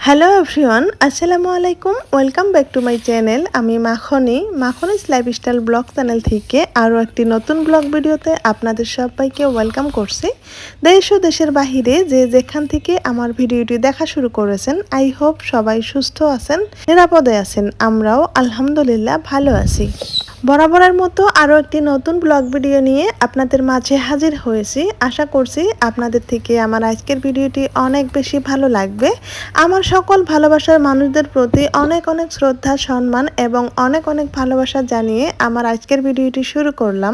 Hello everyone, আসসালামু আলাইকুম। Welcome back to my channel. আমি মাখনিস লাইফস্টাইল ব্লগ চ্যানেল থেকে আরও একটি নতুন ব্লগ ভিডিওতে আপনাদের সবাইকে ওয়েলকাম করছি। দেশ ও দেশের বাহিরে যে যেখান থেকে আমার ভিডিওটি দেখা শুরু করেছেন, আই হোপ সবাই সুস্থ আছেন, নিরাপদে আছেন। আমরাও আলহামদুলিল্লাহ ভালো আছি। বরাবরের মতো আরও একটি নতুন ব্লগ ভিডিও নিয়ে আপনাদের মাঝে হাজির হয়েছি। আশা করছি আপনাদের থেকে আমার আজকের ভিডিওটি অনেক বেশি ভালো লাগবে। আমার সকল ভালোবাসার মানুষদের প্রতি অনেক অনেক শ্রদ্ধা, সম্মান এবং অনেক অনেক ভালোবাসা জানিয়ে আমার আজকের ভিডিওটি শুরু করলাম।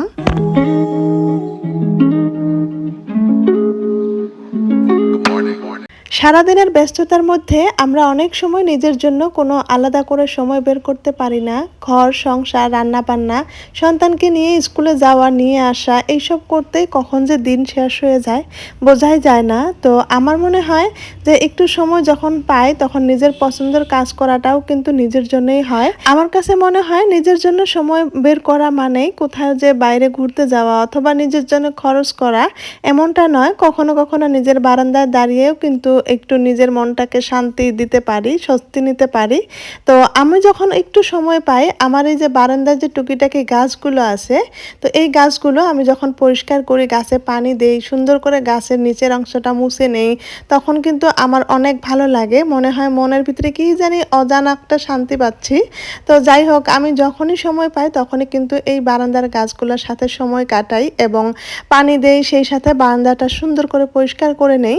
সারাদিনের ব্যস্ততার মধ্যে আমরা অনেক সময় নিজের জন্য কোনো আলাদা করে সময় বের করতে পারি না। ঘর সংসার, রান্নাবান্না, সন্তানকে নিয়ে স্কুলে যাওয়া, নিয়ে আসা, এইসব করতেই কখন যে দিন শেষ হয়ে যায় বোঝাই যায় না। তো আমার মনে হয় যে একটু সময় যখন পাই তখন নিজের পছন্দের কাজ করাটাও কিন্তু নিজের জন্যই হয়। আমার কাছে মনে হয় নিজের জন্য সময় বের করা মানেই কোথাও যে বাইরে ঘুরতে যাওয়া অথবা নিজের জন্য খরচ করা এমনটা নয়। কখনো কখনো নিজের বারান্দায় দাঁড়িয়েও কিন্তু একটু নিজের মনটাকে শান্তি দিতে পারি, স্বস্তি নিতে পারি। তো আমি যখন একটু সময় পাই, আমার এই যে বারান্দায় যে টুকিটাকি গাছগুলো আছে, তো এই গাছগুলো আমি যখন পরিষ্কার করি, গাছে পানি দেই, সুন্দর করে গাছের নিচের অংশটা মুছে নেই, তখন কিন্তু আমার অনেক ভালো লাগে। মনে হয় মনের ভিতরে কি জানি অজানা একটা শান্তি পাচ্ছি। তো যাই হোক, আমি যখনই সময় পাই তখনই কিন্তু এই বারান্দার গাছগুলোর সাথে সময় কাটাই এবং পানি দেই, সেই সাথে বারান্দাটা সুন্দর করে পরিষ্কার করে নেই।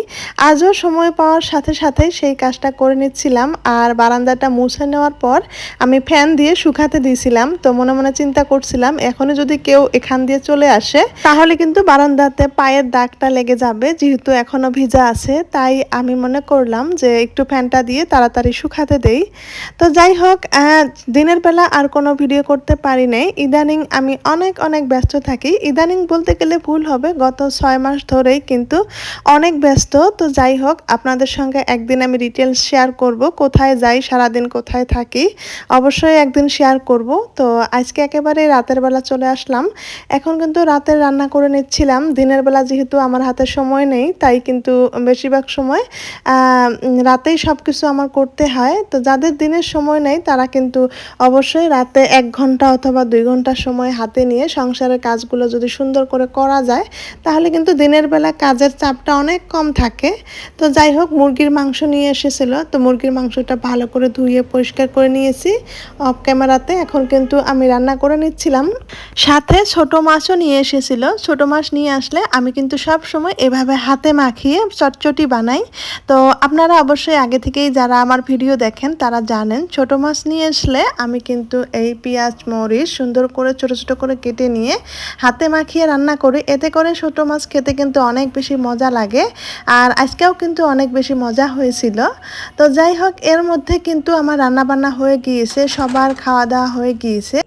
আজও সময় পাওয়ার সাথে সাথে সেই কাজটা করে নিচ্ছিলাম। আর বারান্দাটা মুছে নেওয়ার পর আমি ফ্যান দিয়ে শুকাতে দিয়েছিলাম। তো মনে মনে চিন্তা করছিলাম এখনই যদি কেউ এখান দিয়ে চলে আসে তাহলে কিন্তু বারান্দাতে পায়ের দাগটা লেগে যাবে, যেহেতু এখনো ভিজা আছে। তাই আমি মনে করলাম যে একটু ফ্যানটা দিয়ে তাড়াতাড়ি শুকাতে দেই। তো যাই হোক, দিনের বেলা আর কোনো ভিডিও করতে পারি নাই। ইদানিং আমি অনেক অনেক ব্যস্ত থাকি। ইদানিং বলতে গেলে ভুল হবে, গত 6 মাস ধরেই কিন্তু অনেক ব্যস্ত। তো যাই হোক, আপনাদের সঙ্গে একদিন আমি ডিটেলস শেয়ার করব, কোথায় যাই, সারাদিন কোথায় থাকি, অবশ্যই একদিন শেয়ার করব। তো আজকে একেবারে রাতের বেলা চলে আসলাম। এখন কিন্তু রাতের রান্না করে নিচ্ছিলাম। দিনের বেলা যেহেতু আমার হাতে সময় নেই, তাই কিন্তু বেশিরভাগ সময় রাতেই সব কিছু আমার করতে হয়। তো যাদের দিনের সময় নেই তারা কিন্তু অবশ্যই রাতে 1 ঘন্টা অথবা 2 ঘন্টা সময় হাতে নিয়ে সংসারের কাজগুলো যদি সুন্দর করে করা যায় তাহলে কিন্তু দিনের বেলা কাজের চাপটা অনেক কম থাকে। তো যাই হোক, মুরগির মাংস নিয়ে এসেছিল। তো মুরগির মাংসটা ভালো করে ধুয়ে পরিষ্কার করে নিয়েছি অফ ক্যামেরাতে। এখন কিন্তু আমি রান্না করে নিচ্ছিলাম। সাথে ছোট মাছও নিয়ে এসেছিল। ছোট মাছ নিয়ে আসলে আমি কিন্তু সব সময় এভাবে হাতে মাখিয়ে চটচটি বানাই। তো আপনারা অবশ্যই আগে থেকেই যারা আমার ভিডিও দেখেন তারা জানেন, ছোট মাছ নিয়ে আসলে আমি কিন্তু এই পেঁয়াজ মরিচ সুন্দর করে ছোট ছোট করে কেটে নিয়ে হাতে মাখিয়ে রান্না করি। এতে করে ছোট মাছ খেতে কিন্তু অনেক বেশি মজা লাগে। আর আজকেও কিন্তু অনেক বেশি মজা হয়েছিল। তো যাই হোক, এর মধ্যে কিন্তু আমার রান্নাবান্না হয়ে গিয়েছে, সবার খাওয়া দাওয়া হয়ে গিয়েছে।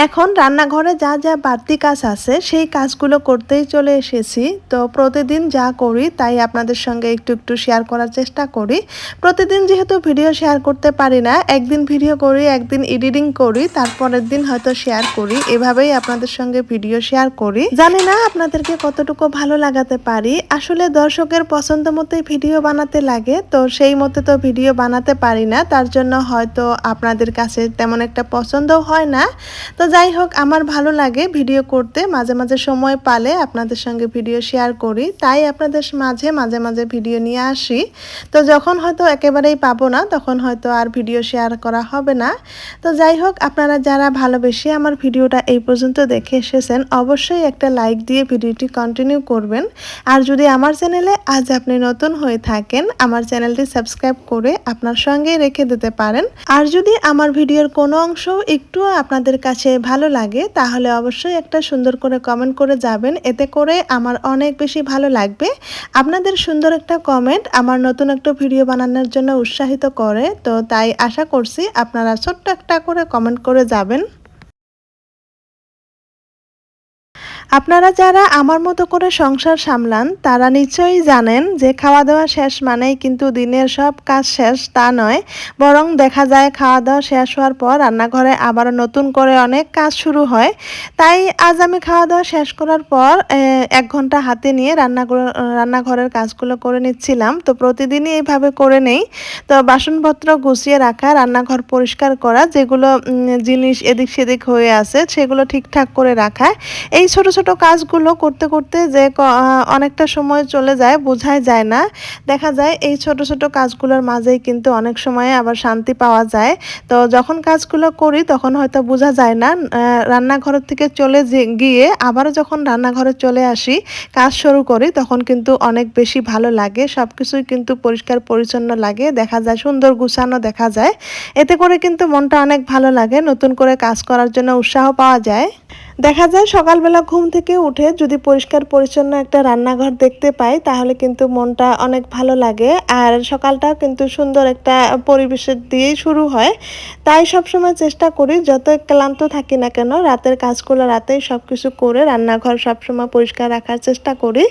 এখন রান্নাঘরে যা যা বাড়তি কাজ আছে সেই কাজগুলো করতেই চলে এসেছি। তো প্রতিদিন যা করি তাই আপনাদের সঙ্গে একটু একটু শেয়ার করার চেষ্টা করি। প্রতিদিন যেহেতু ভিডিও শেয়ার করতে পারি না, একদিন ভিডিও করি, একদিন এডিটিং করি, তারপরের দিন হয়তো শেয়ার করি। এভাবেই আপনাদের সঙ্গে ভিডিও শেয়ার করি। জানি না আপনাদেরকে কতটুকু ভালো লাগাতে পারি। আসলে দর্শকের পছন্দ মতোই ভিডিও বানাতে লাগে, তো সেই মতো তো ভিডিও বানাতে পারি না। তার জন্য হয়তো আপনাদের কাছে তেমন একটা পছন্দও হয় না। তো যাই হোক, আমার ভালো লাগে ভিডিও করতে। মাঝে মাঝে সময় পালে আপনাদের সঙ্গে ভিডিও শেয়ার করি, তাই আপনাদের মাঝে মাঝে মাঝে ভিডিও নিয়ে আসি। তো যখন হয়তো একেবারেই পাবো না তখন হয়তো আর ভিডিও শেয়ার করা হবে না। তো যাই হোক, আপনারা যারা ভালোবেসে আমার ভিডিওটা এই পর্যন্ত দেখে এসেছেন অবশ্যই একটা লাইক দিয়ে ভিডিওটি কন্টিনিউ করবেন। আর যদি আমার চ্যানেলে আজ আপনি নতুন হয়ে থাকেন, আমার চ্যানেলটি সাবস্ক্রাইব করে আপনার সঙ্গেই রেখে দিতে পারেন। আর যদি আমার ভিডিওর কোনো অংশ একটু আপনাদের কাছে ভালো লাগে তাহলে অবশ্যই একটা সুন্দর করে কমেন্ট করে যাবেন। এতে করে আমার অনেক বেশি ভালো লাগবে। আপনাদের সুন্দর একটা কমেন্ট আমার নতুন একটা ভিডিও বানানোর জন্য উৎসাহিত করে। তো তাই আশা করছি আপনারা ছোট্ট একটা করে কমেন্ট করে যাবেন। আপনারা যারা আমার মতো করে সংসার সামলান তারা নিশ্চয়ই জানেন যে খাওয়া দাওয়া শেষ মানেই কিন্তু দিনের সব কাজ শেষ তা নয়, বরং দেখা যায় খাওয়া দাওয়া শেষ হওয়ার পর রান্নাঘরে আবারও নতুন করে অনেক কাজ শুরু হয়। তাই আজ আমি খাওয়া দাওয়া শেষ করার পর 1 ঘন্টা হাতে নিয়ে রান্নাঘরের কাজগুলো করে নিচ্ছিলাম। তো প্রতিদিনই এইভাবে করে নেই। তো বাসনপত্র গুছিয়ে রাখা, রান্নাঘর পরিষ্কার করা, যেগুলো জিনিস এদিক সেদিক হয়ে আছে সেগুলো ঠিকঠাক করে রাখা, এই ছোট ছোট কাজগুলো করতে করতে যে অনেকটা সময় চলে যায় বোঝাই যায় না। দেখা যায় এই ছোট ছোট কাজগুলোর মাঝেই কিন্তু অনেক সময় আবার শান্তি পাওয়া যায়। তো যখন কাজগুলো করি তখন হয়তো বোঝা যায় না, রান্নাঘর থেকে গিয়ে আবারও যখন রান্নাঘরে চলে আসি কাজ শুরু করি তখন কিন্তু অনেক বেশি ভালো লাগে। সব কিছুই কিন্তু পরিষ্কার পরিচ্ছন্ন লাগে, দেখা যায় সুন্দর গুছানো দেখা যায়। এতে করে কিন্তু মনটা অনেক ভালো লাগে, নতুন করে কাজ করার জন্য উৎসাহ পাওয়া যায়। দেখা যায় সকালবেলা ঘুম থেকে উঠে যদি পরিষ্কার পরিচ্ছন্ন একটা রান্নাঘর দেখতে পাই তাহলে কিন্তু মনটা অনেক ভালো লাগে, আর সকালটা কিন্তু সুন্দর একটা পরিবেশের দিয়েই শুরু হয়। তাই সবসময় চেষ্টা করি যতই ক্লান্ত থাকি না কেন রাতের কাজগুলো রাতেই সব কিছু করে রান্নাঘর সবসময় পরিষ্কার রাখার চেষ্টা করি।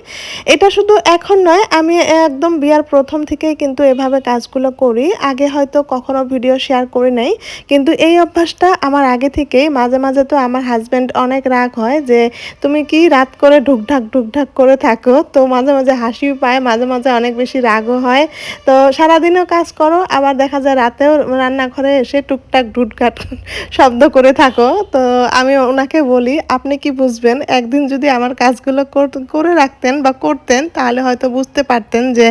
এটা শুধু এখন নয়, আমি একদম বিয়ার প্রথম থেকেই কিন্তু এভাবে কাজগুলো করি। আগে হয়তো কখনো ভিডিও শেয়ার করি নাই, কিন্তু এই অভ্যাসটা আমার আগে থেকেই। মাঝে মাঝে তো আমার হাজব্যান্ড অনেক রাগ হয় যে তুমি কি রাত করে ঢুকঢাক করে থাকো। তো মাঝে মাঝে হাসিও পায়, মাঝে মাঝে অনেক বেশি রাগও হয়। তো সারাদিনও কাজ করো আবার দেখা যায় রাতেও রান্নাঘরে এসে টুকটাক ঢুকঢাক শব্দ করে থাকো। তো আমি ওনাকে বলি আপনি কি বুঝবেন, একদিন যদি আমার কাজগুলো করে রাখতেন বা করতেন তাহলে হয়তো বুঝতে পারতেন যে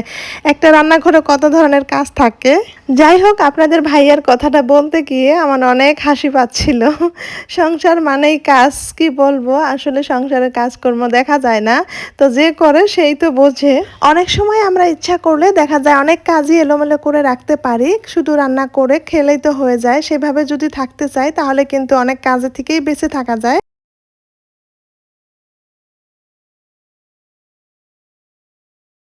একটা রান্নাঘরে কত ধরনের কাজ থাকে। যাই হোক, আপনাদের ভাইয়ার কথাটা বলতে গিয়ে আমার অনেক হাসি পাচ্ছিল। সংসার মানেই কাজ, কি বলবো, আসলে সংসারের কাজকর্ম দেখা যায় না, তো যে করে সেই তো বোঝে। অনেক সময় আমরা ইচ্ছা করলে দেখা যায় অনেক কাজই এলোমেলো করে রাখতে পারি, শুধু রান্না করে খেলেই তো হয়ে যায়। সেভাবে যদি থাকতে চাই তাহলে কিন্তু অনেক কাজের থেকেই বেঁচে থাকা যায়।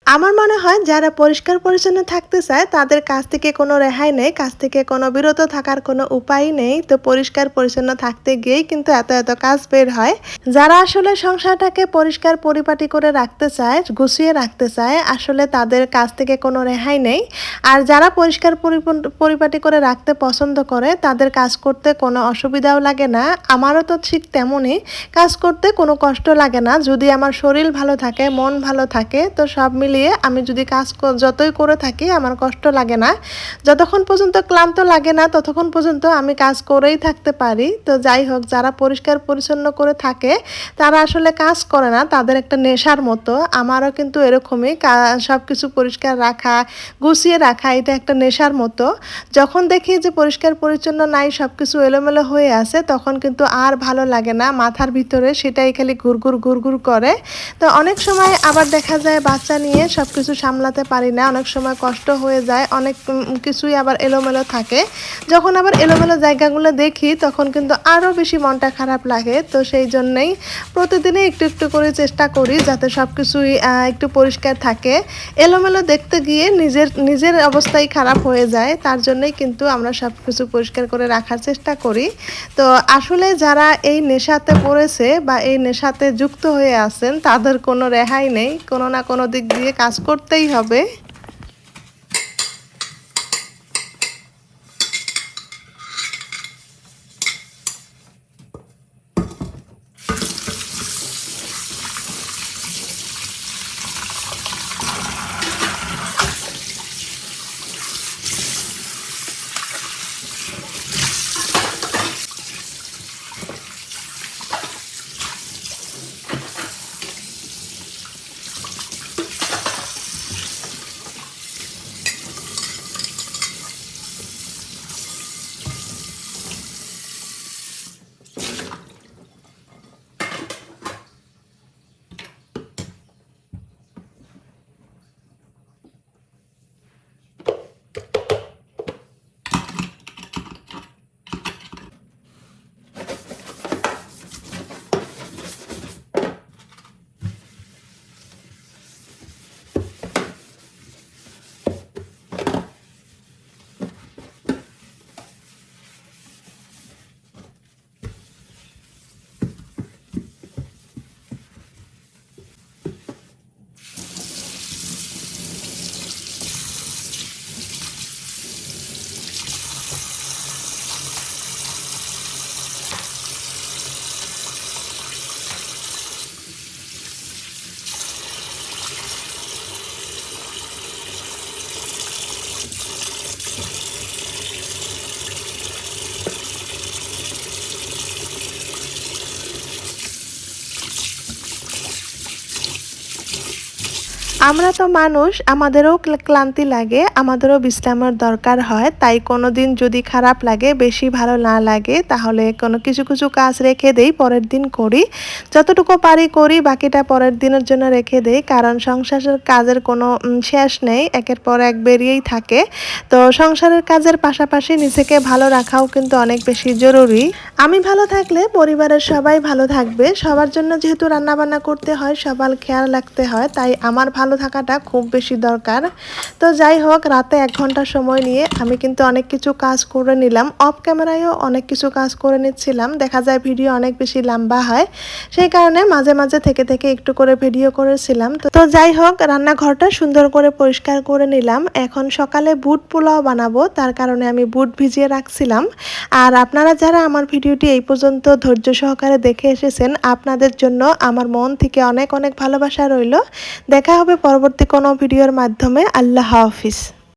আমার মনে হয় যারা পরিষ্কার পরিচ্ছন্ন থাকতে চায় তাদের কাছ থেকে কোনো রেহাই নেই, কাছ থেকে কোনো বিরত থাকার কোনো উপায় নেই। তো পরিষ্কার পরিচ্ছন্ন থাকতে গিয়েই কিন্তু এত এত কাজ বের হয়। যারা আসলে সংসারটাকে পরিষ্কার পরিপাটি করে রাখতে চায়, গুছিয়ে রাখতে চায়, আসলে তাদের কাছ থেকে কোনো রেহাই নেই। আর যারা পরিষ্কার পরিপাটি করে রাখতে পছন্দ করে তাদের কাজ করতে কোনো অসুবিধাও লাগে না। আমারও তো ঠিক তেমনই, কাজ করতে কোনো কষ্ট লাগে না যদি আমার শরীর ভালো থাকে, মন ভালো থাকে। তো সব মিলিয়ে আমি যদি কাজ যতই করে থাকি আমার কষ্ট লাগে না। যতক্ষণ পর্যন্ত ক্লান্ত লাগে না ততক্ষণ পর্যন্ত আমি কাজ করেই থাকতে পারি। তো যাই হোক, যারা পরিষ্কার পরিচ্ছন্ন করে থাকে তারা আসলে কাজ করে না, তাদের একটা নেশার মতো। আমারও কিন্তু এরকমই, সব কিছু পরিষ্কার রাখা, গুছিয়ে রাখা এটা একটা নেশার মতো। যখন দেখি যে পরিষ্কার পরিচ্ছন্ন নাই, সব কিছু এলোমেলো হয়ে আছে, তখন কিন্তু আর ভালো লাগে না, মাথার ভিতরে সেটাই খালি ঘুরঘুর ঘুরঘুর করে। তো অনেক সময় আবার দেখা যায় বাচ্চা নিয়ে সব কিছু সামলাতে পারি না, অনেক সময় কষ্ট হয়ে যায়, অনেক কিছুই আবার এলোমেলো থাকে। যখন আবার এলোমেলো জায়গাগুলো দেখি তখন কিন্তু আরও বেশি মনটা খারাপ লাগে। তো সেই জন্যই প্রতিদিনই একটু একটু করে চেষ্টা করি যাতে সব কিছুই একটু পরিষ্কার থাকে। এলোমেলো দেখতে গিয়ে নিজের নিজের অবস্থাই খারাপ হয়ে যায়, তার জন্যই কিন্তু আমরা সব কিছু পরিষ্কার করে রাখার চেষ্টা করি। তো আসলে যারা এই নেশাতে পড়েছে বা এই নেশাতে যুক্ত হয়ে আছেন তাদের কোনো রেহাই নেই, কোনো না কোনো দিক দিয়ে কাজ করতেই হবে। আমরা তো মানুষ, আমাদেরও ক্লান্তি লাগে, আমাদেরও বিশ্রামের দরকার হয়। তাই কোনোদিন যদি খারাপ লাগে, বেশি ভালো না লাগে, তাহলে কোনো কিছু কিছু কাজ রেখে দেই, পরের দিন করি। যতটুকু পারি করি, বাকিটা পরের দিনের জন্য রেখে দেই। কারণ সংসারের কাজের কোনো শেষ নেই, একের পর এক বেরিয়েই থাকে। তো সংসারের কাজের পাশাপাশি নিজেকে ভালো রাখাও কিন্তু অনেক বেশি জরুরি। আমি ভালো থাকলে পরিবারের সবাই ভালো থাকবে। সবার জন্য যেহেতু রান্নাবান্না করতে হয়, সবার খেয়াল রাখতে হয়, তাই আমার ভালো থাকাটা খুব বেশি দরকার। তো যাই হোক, রাতে 1 ঘন্টা সময় নিয়ে আমি কিন্তু অনেক কিছু কাজ করে নিলাম। অফ ক্যামেরায়ও অনেক কিছু কাজ করে নিচ্ছিলাম। দেখা যায় ভিডিও অনেক বেশি লম্বা হয়, সেই কারণে মাঝে মাঝে থেকে থেকে একটু করে ভিডিও করেছিলাম। তো যাই হোক, রান্নাঘরটা সুন্দর করে পরিষ্কার করে নিলাম। এখন সকালে বুট পোলাও বানাবো, তার কারণে আমি বুট ভিজিয়ে রাখছিলাম। আর আপনারা যারা আমার ভিডিওটি এই পর্যন্ত ধৈর্য সহকারে দেখে এসেছেন, আপনাদের জন্য আমার মন থেকে অনেক অনেক ভালোবাসা রইল। দেখা হবে পরবর্তী কোনো ভিডিওর মাধ্যমে। আল্লাহ হাফিজ।